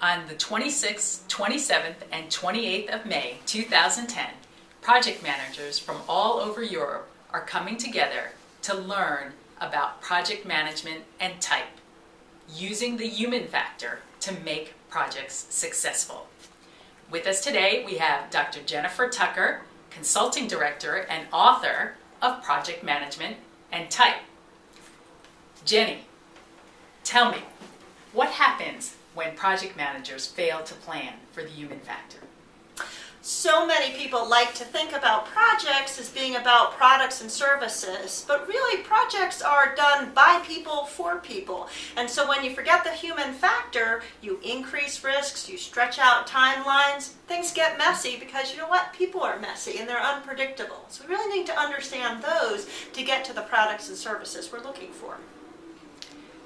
On the 26th, 27th, and 28th of May 2010, project managers from all over Europe are coming together to learn about project management and type, using the human factor to make projects successful. With us today, we have Dr. Jennifer Tucker, Consulting Director and author of Project Management and Type. Jenny, tell me, what happens when project managers fail to plan for the human factor? So many people like to think about projects as being about products and services, but really projects are done by people for people. And so when you forget the human factor, you increase risks, you stretch out timelines, things get messy because you know what? People are messy and they're unpredictable. So we really need to understand those to get to the products and services we're looking for.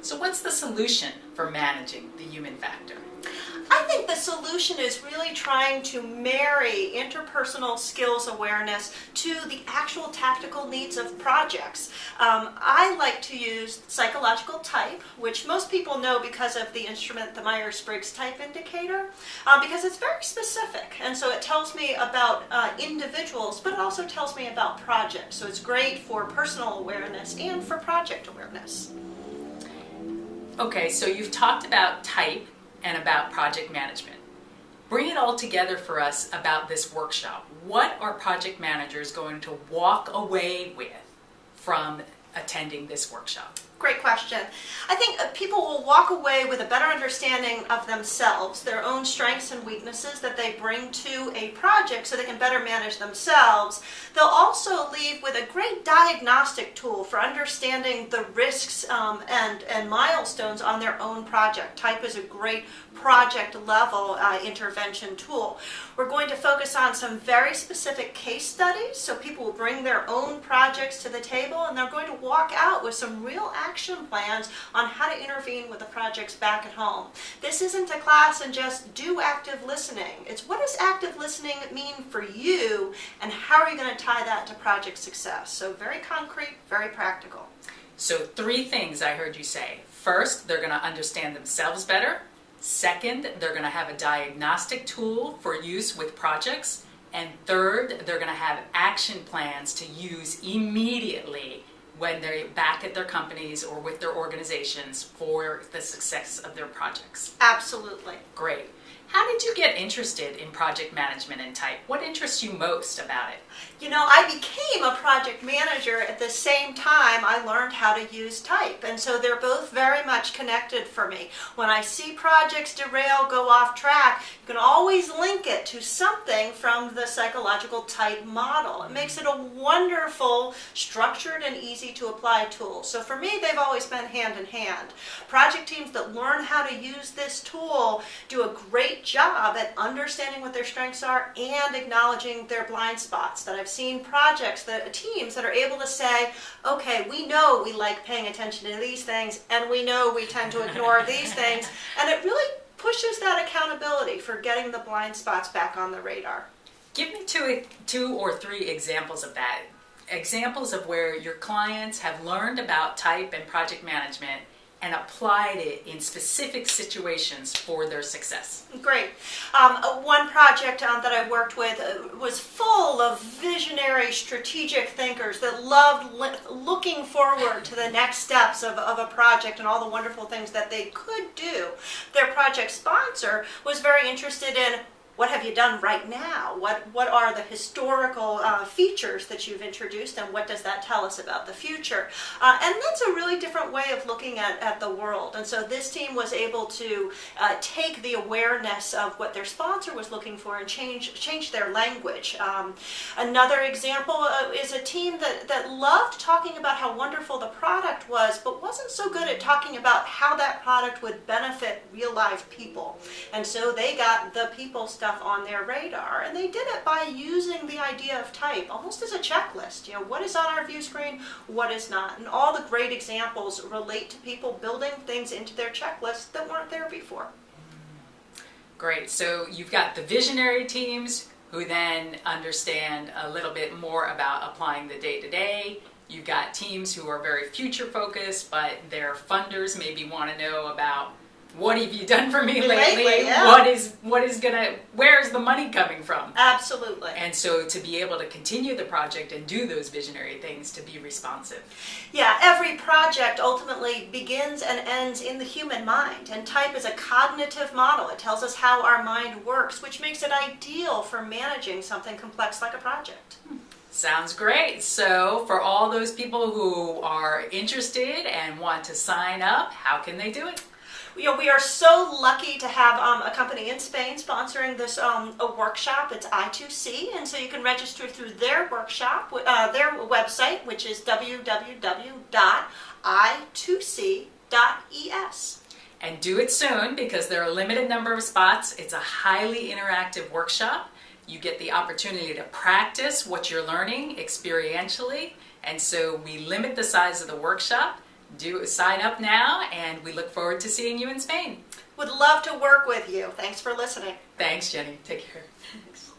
So what's the solution for managing the human factor? I think the solution is really trying to marry interpersonal skills awareness to the actual tactical needs of projects. I like to use psychological type, which most people know because of the instrument, the Myers-Briggs Type Indicator, because it's very specific. And so it tells me about individuals, but it also tells me about projects. So it's great for personal awareness and for project awareness. Okay, so you've talked about type and about project management. Bring it all together for us about this workshop. What are project managers going to walk away with from attending this workshop? Great question. I think people will walk away with a better understanding of themselves, their own strengths and weaknesses that they bring to a project so they can better manage themselves. They'll also leave with a great diagnostic tool for understanding the risks and milestones on their own project. Type is a great project level intervention tool. We're going to focus on some very specific case studies, so people will bring their own projects to the table and they're going to walk out with some real action plans on how to intervene with the projects back at home. This isn't a class and just do active listening. It's what does active listening mean for you and how are you going to tie that to project success? So very concrete, very practical. So 3 things I heard you say. First, they're going to understand themselves better. Second, they're going to have a diagnostic tool for use with projects. And third, they're going to have action plans to use immediately when they're back at their companies or with their organizations for the success of their projects. Absolutely. Great. How did you get interested in project management and type? What interests you most about it? You know, I became a project manager at the same time I learned how to use type, and so they're both very much connected for me. When I see projects derail, go off track, you can always link it to something from the psychological type model. It makes it a wonderful, structured, and easy to apply tool. So for me, they've always been hand in hand. Project teams that learn how to use this tool do a great job at understanding what their strengths are and acknowledging their blind spots. That I've seen projects, teams that are able to say, okay, we know we like paying attention to these things and we know we tend to ignore these things, and it really pushes that accountability for getting the blind spots back on the radar. Give me two or three examples of that. Examples of where your clients have learned about type and project management and applied it in specific situations for their success. Great. One project that I worked with was full of visionary, strategic thinkers that loved looking forward to the next steps of a project and all the wonderful things that they could do. Their project sponsor was very interested in what have you done right now? What are the historical features that you've introduced, and what does that tell us about the future? And that's a really different way of looking at the world. And so this team was able to take the awareness of what their sponsor was looking for and change their language. Another example is a team that loved talking about how wonderful the product was, but wasn't so good at talking about how that product would benefit real life people. And so they got the people stuff on their radar, and they did it by using the idea of type almost as a checklist. You know, what is on our view screen, what is not, and all the great examples relate to people building things into their checklist that weren't there before. Great. So you've got the visionary teams who then understand a little bit more about applying the day-to-day. You've got teams who are very future focused, but their funders maybe want to know about what have you done for me lately? Yeah. Where's the money coming from? Absolutely. And so to be able to continue the project and do those visionary things, to be responsive. Yeah, every project ultimately begins and ends in the human mind, and type is a cognitive model. It tells us how our mind works, which makes it ideal for managing something complex like a project. Sounds great. So for all those people who are interested and want to sign up, how can they do it? We are so lucky to have a company in Spain sponsoring this a workshop. It's I²C, and so you can register through their workshop, their website, which is www.i²C.es. And do it soon, because there are a limited number of spots. It's a highly interactive workshop. You get the opportunity to practice what you're learning experientially, and so we limit the size of the workshop. Sign up now, and we look forward to seeing you in Spain. Would love to work with you. Thanks for listening. Thanks, Jenny. Take care. Thanks.